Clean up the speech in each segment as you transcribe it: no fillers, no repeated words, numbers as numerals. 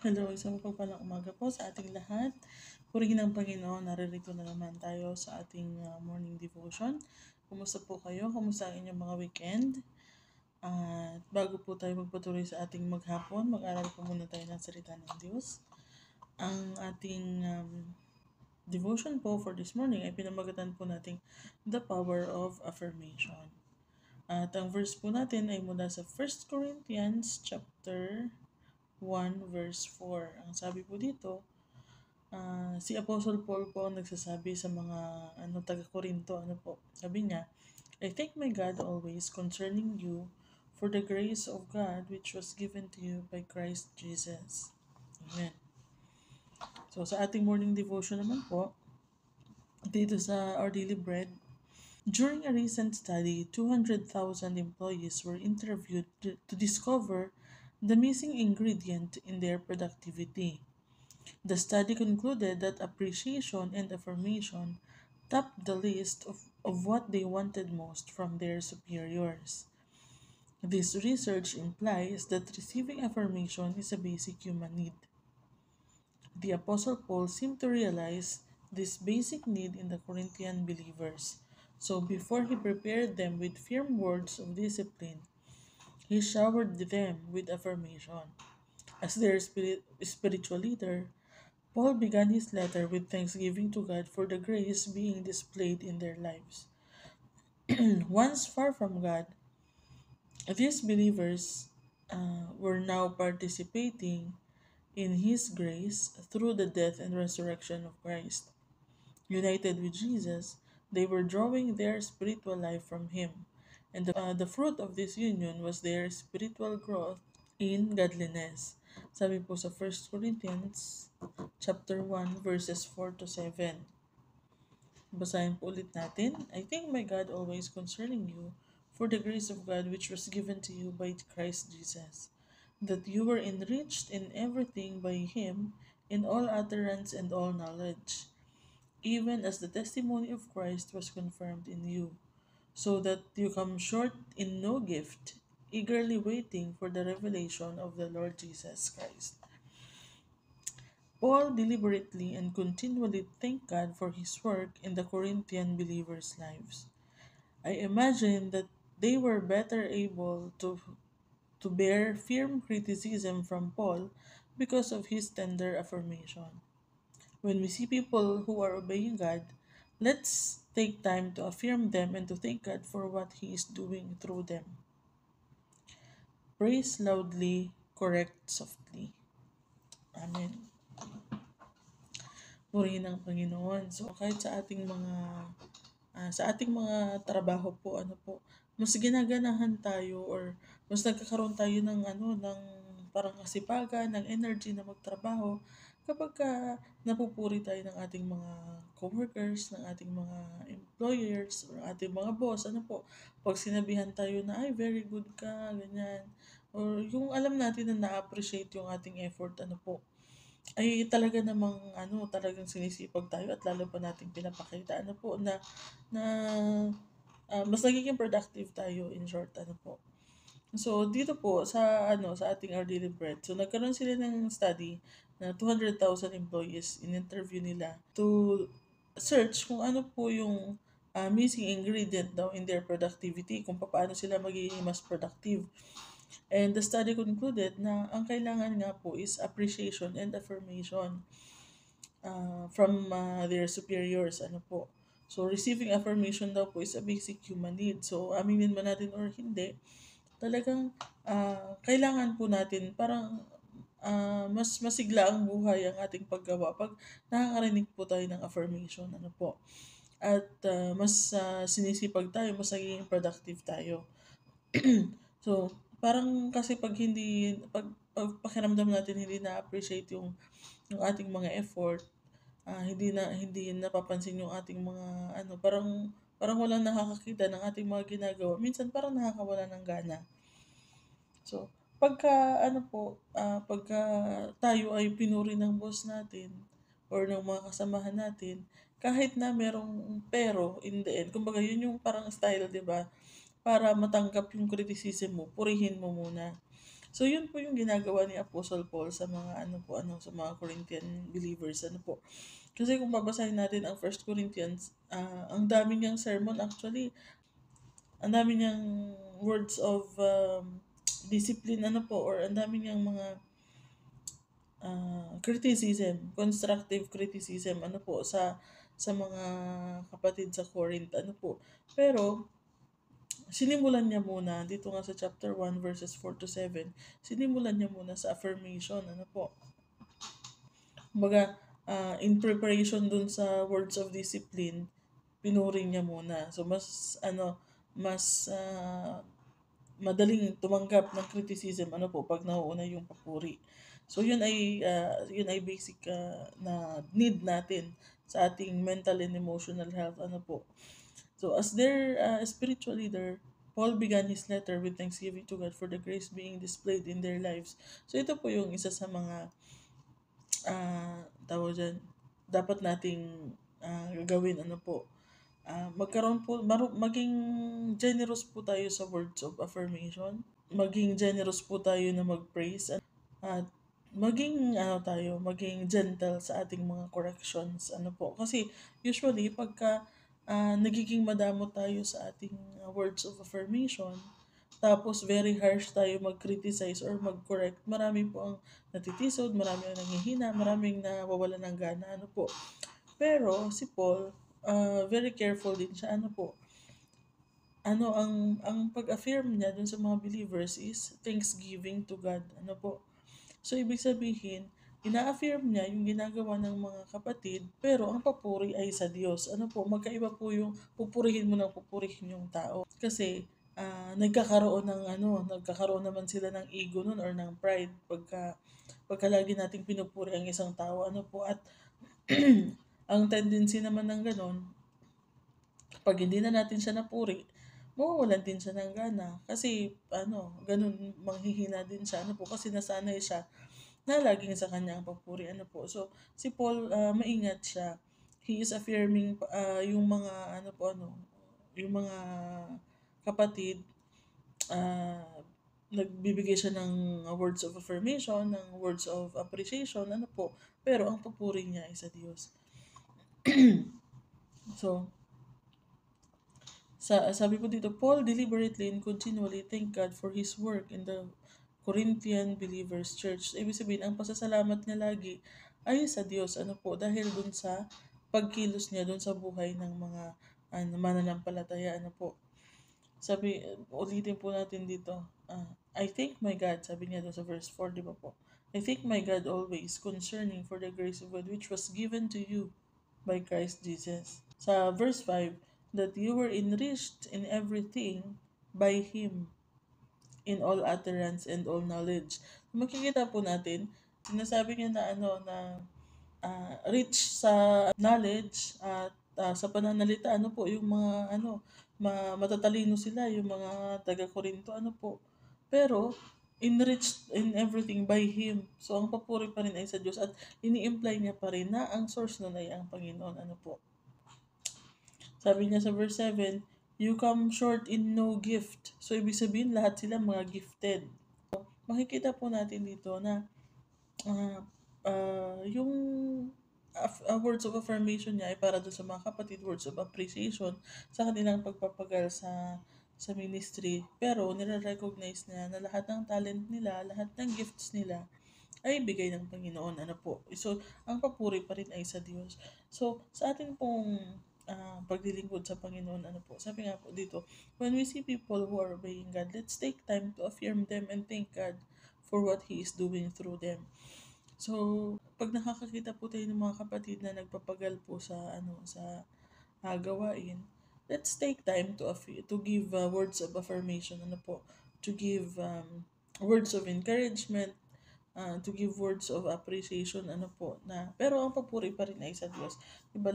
Hello, isang mapagpalang umaga po sa ating lahat. Purihin ng Panginoon, naririto na naman tayo sa ating morning devotion. Kumusta po kayo? Kumusta ang inyong mga weekend? At bago po tayo magpatuloy sa ating maghapon, mag-aral po muna tayo ng salita ng Diyos. Ang ating devotion po for this morning ay pinamagatan po nating The Power of Affirmation. At ang verse po natin ay mula sa 1 Corinthians chapter 1 verse 4. Ang sabi po dito, si Apostle Paul po ang nagsasabi sa mga taga-Korinto, sabi niya, I thank my God always concerning you for the grace of God which was given to you by Christ Jesus. Amen. So sa ating morning devotion naman po, dito sa Our Daily Bread, during a recent study, 200,000 employees were interviewed to discover the missing ingredient in their productivity. The study concluded that appreciation and affirmation topped the list of what they wanted most from their superiors. This research implies that receiving affirmation is a basic human need. The Apostle Paul seemed to realize this basic need in the Corinthian believers. So before he prepared them with firm words of discipline, he showered them with affirmation. As their spiritual leader, Paul began his letter with thanksgiving to God for the grace being displayed in their lives. Once far from God, these believers were now participating in His grace through the death and resurrection of Christ. United with Jesus, they were drawing their spiritual life from Him, and the fruit of this union was their spiritual growth in godliness. Sabi po sa 1 Corinthians chapter 1 verses 4 to 7. Basahin po ulit natin. I thank my God always concerning you for the grace of God which was given to you by Christ Jesus, that you were enriched in everything by Him in all utterance and all knowledge, even as the testimony of Christ was confirmed in you, so that you come short in no gift, eagerly waiting for the revelation of the Lord Jesus Christ. Paul deliberately and continually thanked God for his work in the Corinthian believers' lives. I imagine that they were better able to bear firm criticism from Paul because of his tender affirmation. When we see people who are obeying God, let's take time to affirm them and to thank God for what He is doing through them. Praise loudly, correct softly. Amen. Purihin ng Panginoon. So kahit sa ating mga trabaho po, mas ginaganahan tayo or mas nagkakaroon tayo ng parang kasipagan, ng energy na magtrabaho kapag napupuri tayo ng ating mga coworkers, ng ating mga employers, or ating mga boss, pag sinabihan tayo na, ay, very good ka, ganyan, or yung alam natin na na-appreciate yung ating effort, ay talaga namang talagang sinisipag tayo at lalo pa nating pinapakita na mas nagiging productive tayo in short So dito po sa ating Our Daily Bread. So nagkaroon sila ng study na 200,000 employees in interview nila to search kung ano po yung missing ingredient daw in their productivity, kung paano sila magiging mas productive. And the study concluded na ang kailangan nga po is appreciation and affirmation from their superiors. So, receiving affirmation daw po is a basic human need. So, aminin man natin or hindi, talagang kailangan po natin parang mas masigla ang buhay ang ating paggawa pag nakakarinig po tayo ng affirmation. At mas sinisipag tayo, mas nagiging productive tayo. So, parang kasi pag pakiramdam natin hindi na-appreciate yung ating mga effort, hindi napapansin yung ating mga parang walang nakakakita ng ating mga ginagawa. Minsan parang nakakawala ng gana. So, pagka tayo ay pinuri ng boss natin or ng mga kasamahan natin, kahit na merong pero in the end, kumbaga yun yung parang style, 'di ba? Para matanggap yung criticism mo, purihin mo muna. So yun po yung ginagawa ni Apostle Paul sa mga sa mga Corinthian believers po. Kasi kung babasahin natin ang First Corinthians, ang dami niyang sermon actually, ang dami niyang words of discipline po, or ang dami niyang mga criticism, constructive criticism po sa mga kapatid sa Corinth po. Pero sinimulan niya muna dito nga sa chapter 1 verses 4 to 7, sinimulan niya muna sa affirmation po. Kumbaga, in preparation dun sa words of discipline, pinuri niya muna. So mas madaling tumanggap ng criticism po pag nauuna yung papuri. So yun ay basic na need natin sa ating mental and emotional health po. So as their spiritual leader, Paul began his letter with thanksgiving to God for the grace being displayed in their lives. So ito po yung isa sa mga tawag dyan, dapat nating gagawin po. Magkaroon po, maging generous po tayo sa words of affirmation. Maging generous po tayo na mag-praise. At maging gentle sa ating mga corrections. Po. Kasi usually, pagka nagiging madamo tayo sa ating words of affirmation, tapos very harsh tayo mag-criticize or mag-correct, marami po ang natitisod, marami ang nanghihina, maraming nawawala ng gana. Po. Pero si Paul, very careful din siya. Po. Ang pag-affirm niya dun sa mga believers is thanksgiving to God. Po. So, ibig sabihin, ina-affirm niya yung ginagawa ng mga kapatid, pero ang papuri ay sa Diyos. Po, magkaiba po yung pupurihin mo ng pupurihin yung tao. Kasi, nagkakaroon naman sila ng ego nun or ng pride pagka lagi nating pinupuri ang isang tao. Po, at ang tendency naman ng ganon, pag hindi na natin siya napuri, mawawalan din siya ng gana. Kasi, ganun, manghihina din siya. Po, kasi nasanay siya na laging sa kanya ang papuri. Po. So, si Paul, maingat siya. He is affirming yung mga, yung mga kapatid, nagbibigay siya ng words of affirmation, ng words of appreciation, po. Pero ang papuri niya ay sa Diyos. So, sabi po dito, Paul deliberately and continually thank God for his work in the Corinthian Believers Church. Ibig sabihin, ang pasasalamat niya lagi ay sa Diyos. Po, dahil dun sa pagkilos niya dun sa buhay ng mga mananampalataya. Po. Sabi, ulitin po natin dito, I thank my God, sabi niya doon sa verse 4, di ba po? I thank my God always concerning for the grace of God which was given to you by Christ Jesus. Sa verse 5, that you were enriched in everything by Him in all utterance and all knowledge. Makikita po natin, sinasabi niya na rich sa knowledge at sa pananalita, po, yung mga matatalino sila, yung mga taga-Korinto, po. Pero, enriched in everything by Him. So, ang papuri pa rin ay sa Diyos at ini-imply niya pa rin na ang source nun ay ang Panginoon. Po. Sabi niya sa verse 7, you come short in no gift. So, ibig sabihin, lahat sila mga gifted. So, makikita po natin dito na yung words of affirmation niya ay para doon sa mga kapatid, words of appreciation sa kanilang pagpapagal sa ministry. Pero nire-recognize niya na lahat ng talent nila, lahat ng gifts nila ay bigay ng Panginoon. Po. So, ang papuri pa rin ay sa Diyos. So, sa atin pong paglilingkod sa Panginoon, po, sabi nga po dito, when we see people who are obeying God, let's take time to affirm them and thank God for what He is doing through them. So, pag nakakakita po tayo ng mga kapatid na nagpapagal po sa gawain, let's take time to give words of affirmation, po, to give words of encouragement, to give words of appreciation, po, pero ang papuri pa rin ay sa Diyos. Diba,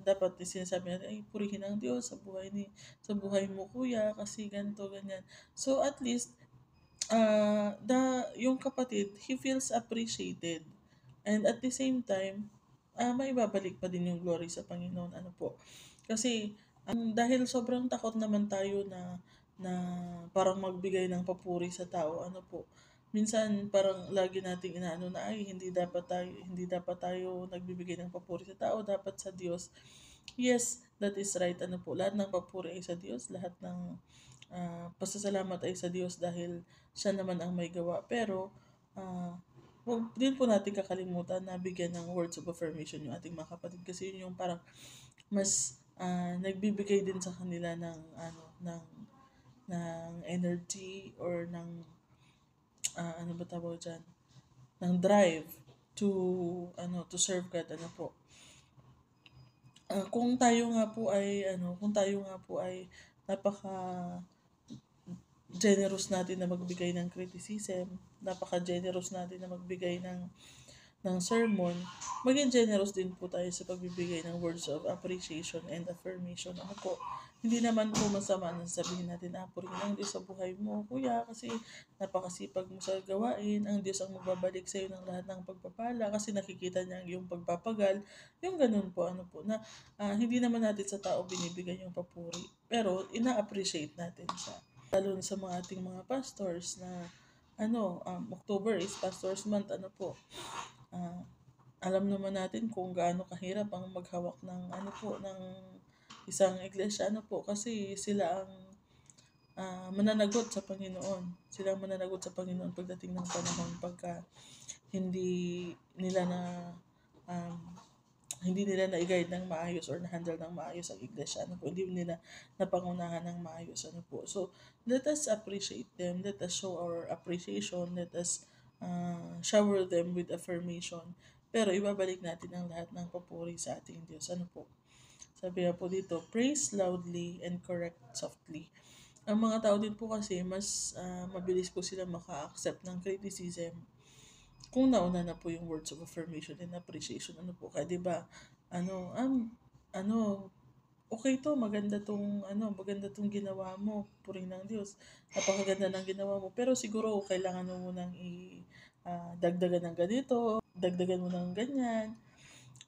dapat sinasabi natin, ay purihin ang Diyos sa buhay mo kuya, kasi ganito, ganyan. So, at least, yung kapatid, he feels appreciated. And at the same time, maibabalik pa din yung glory sa Panginoon. Po. Kasi, dahil sobrang takot naman tayo na parang magbigay ng papuri sa tao, po, minsan parang lagi nating inaano na ay hindi dapat tayo nagbibigay ng papuri sa tao, dapat sa Diyos. Yes, that is right. Ano po, lahat ng papuri ay sa Diyos, lahat ng pasasalamat ay sa Diyos dahil siya naman ang may gawa. Pero huwag din po natin kakalimutan na bigyan ng words of affirmation yung ating mga kapatid, kasi yun yung parang mas nagbibigay din sa kanila ng ng energy or ng ano ba tawag diyan, ng drive to to serve God. Ano po, kung tayo nga po ay napaka generous natin na magbigay ng criticism, napaka-generous natin na magbigay ng sermon, maging generous din po tayo sa pagbibigay ng words of appreciation and affirmation. Ano po, hindi naman po masama na sabihin natin, purihin ang Diyos sa buhay mo, kuya, kasi napakasipag mo sa gawain, ang Diyos ang magbabalik sa iyo ng lahat ng pagpapala kasi nakikita niya ang iyong pagpapagal. Yung ganun po, ano po, na hindi naman natin sa tao binibigay yung papuri, pero ina-appreciate natin siya. Lalo na sa mga ating mga pastors na October is Pastors Month. Ano po, alam naman natin kung gaano kahirap ang maghawak ng ng isang iglesia. Ano po, kasi sila ang mananagot sa Panginoon. Sila ang mananagot sa Panginoon pagdating ng panahon, pagka hindi nila na um, hindi nila na-guide ng maayos or na-handle ng maayos ang iglesia. Ano po, hindi nila napangunahan ng maayos. Ano po. So, let us appreciate them. Let us show our appreciation. Let us shower them with affirmation. Pero ibabalik natin ang lahat ng papuri sa ating Diyos. Ano po? Sabi nga po dito, praise loudly and correct softly. Ang mga tao din po kasi, mas mabilis po sila maka-accept ng criticism kung nauna na po yung words of affirmation and appreciation. Ano po, kaya 'di ba? Ano, ano, okay to, maganda tong ginawa mo, purihin ng Diyos. Napakaganda ng ginawa mo. Pero siguro kailangan mo munang dagdagan ng ganito, dagdagan mo ng ganyan.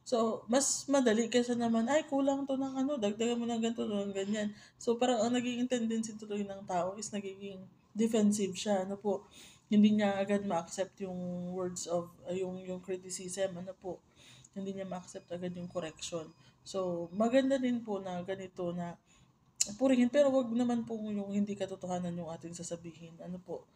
So, mas madali kaysa naman, ay, kulang to ng dagdagan mo ng ganito, ng ganyan. So, parang ang nagiging tendency tuloy ng tao is nagiging defensive siya. Ano po, hindi niya agad ma-accept yung words of, yung criticism. Ano po, hindi niya ma-accept agad yung correction. So, maganda din po na ganito na purihin, pero wag naman po yung hindi katotohanan yung ating sasabihin. Ano po,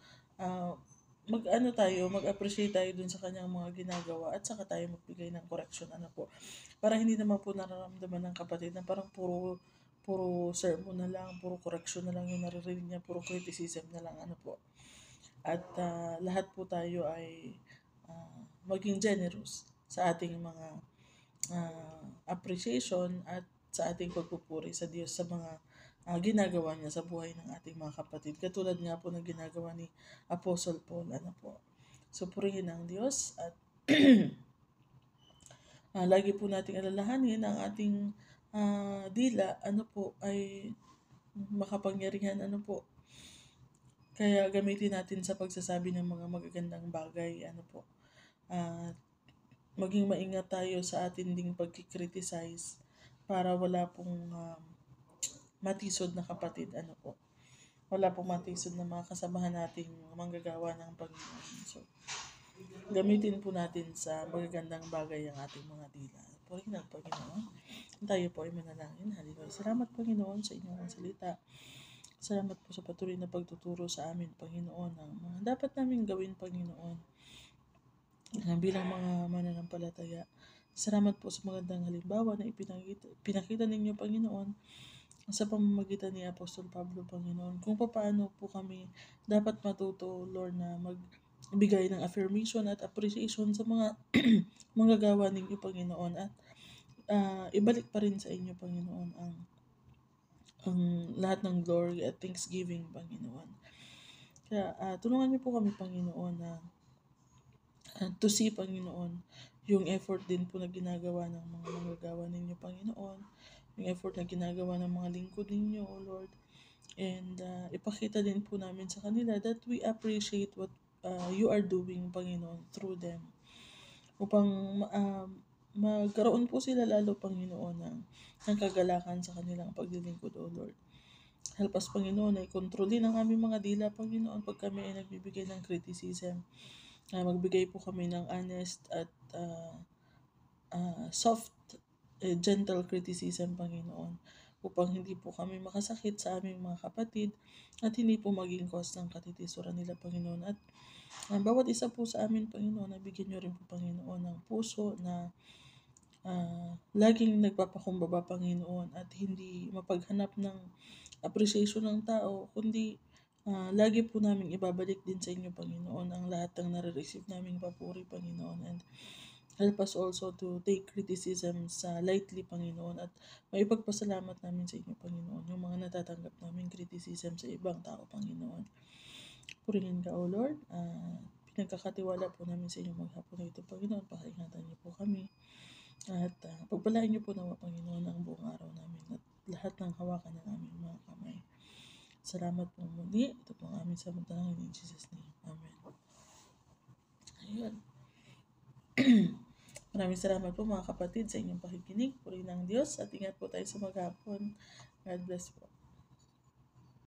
mag-appreciate tayo dun sa kanyang mga ginagawa at saka tayo magbigay ng correction. Ano po, para hindi naman po nararamdaman ng kapatid na parang puro sermon na lang, puro correction na lang yung naririnig niya, puro criticism na lang. Ano po, at lahat po tayo ay maging generous sa ating mga appreciation at sa ating pagpupuri sa Diyos sa mga ginagawa niya sa buhay ng ating mga kapatid. Katulad nga po ng ginagawa ni Apostle Paul. Ano po, so purihin ang Diyos at lagi po nating alalahanin ang ating dila, ano po, ay makapangyarihan. Ano po, kaya gamitin natin sa pagsasabi ng mga magagandang bagay. Ano po, maging maingat tayo sa atin ding pagkikriticize para wala pong matisod na kapatid. Ano po, wala pong matisod na mga kasamahan nating manggagawa ng Panginoon. So, gamitin po natin sa magagandang bagay ang ating mga dila. Purihin ang Panginoon. Tayo po ay manalangin. Hallelujah. Salamat, Panginoon, sa inyong salita. Salamat po sa patuloy na pagtuturo sa amin, Panginoon, ng mga dapat namin gawin, Panginoon, bilang mga mananampalataya. Salamat po sa magandang halimbawa na pinakita ninyo, Panginoon, sa pamamagitan ni Apostol Pablo, Panginoon, kung paano po kami dapat matuto, Lord, na magbigay ng affirmation at appreciation sa mga manggagawa ninyo, Panginoon, at ibalik pa rin sa inyo, Panginoon, ang lahat ng glory at thanksgiving, Panginoon. Kaya tulungan niyo po kami, Panginoon, na to see, Panginoon, yung effort din po na ginagawa ng mga manggagawa ninyo, Panginoon, yung effort na ginagawa ng mga lingkod ninyo, O Lord. And ipakita din po namin sa kanila that we appreciate what you are doing, Panginoon, through them. Upang magkaroon po sila lalo, Panginoon, ng kagalakan sa kanilang paglilingkod, O Lord. Help us, Panginoon, ay kontrolin ang aming mga dila, Panginoon, pag kami ay nagbibigay ng criticism. Magbigay po kami ng honest at soft, gentle criticism, Panginoon, upang hindi po kami makasakit sa aming mga kapatid at hindi po maging cause ng katitisuran nila, Panginoon. At bawat isa po sa amin, Panginoon, nabigyan niyo rin po, Panginoon, ng puso na laging nagpapakumbaba, Panginoon, at hindi mapaghanap ng appreciation ng tao, kundi lagi po namin ibabalik din sa inyo, Panginoon, ang lahat ng nare-receive naming papuri, Panginoon. And help us also to take criticism lightly, Panginoon, at maipagpasalamat namin sa inyo, Panginoon, yung mga natatanggap namin criticism sa ibang tao, Panginoon. Purihin ka, O Lord. Pinagkakatiwala po namin sa inyo maghapon na ito, Panginoon. Pakaingatan niyo po kami. At pagpalain niyo po nawa, Panginoon, ang buong araw namin at lahat ng hawakan ng aming mga kamay. Salamat po muli. Ito po ang aming samantalangin in Jesus' name. Amen. Ayun. Maraming salamat po, mga kapatid, sa inyong pakikinig. Purihin ang Diyos at ingat po tayo sa maghapon. God bless po.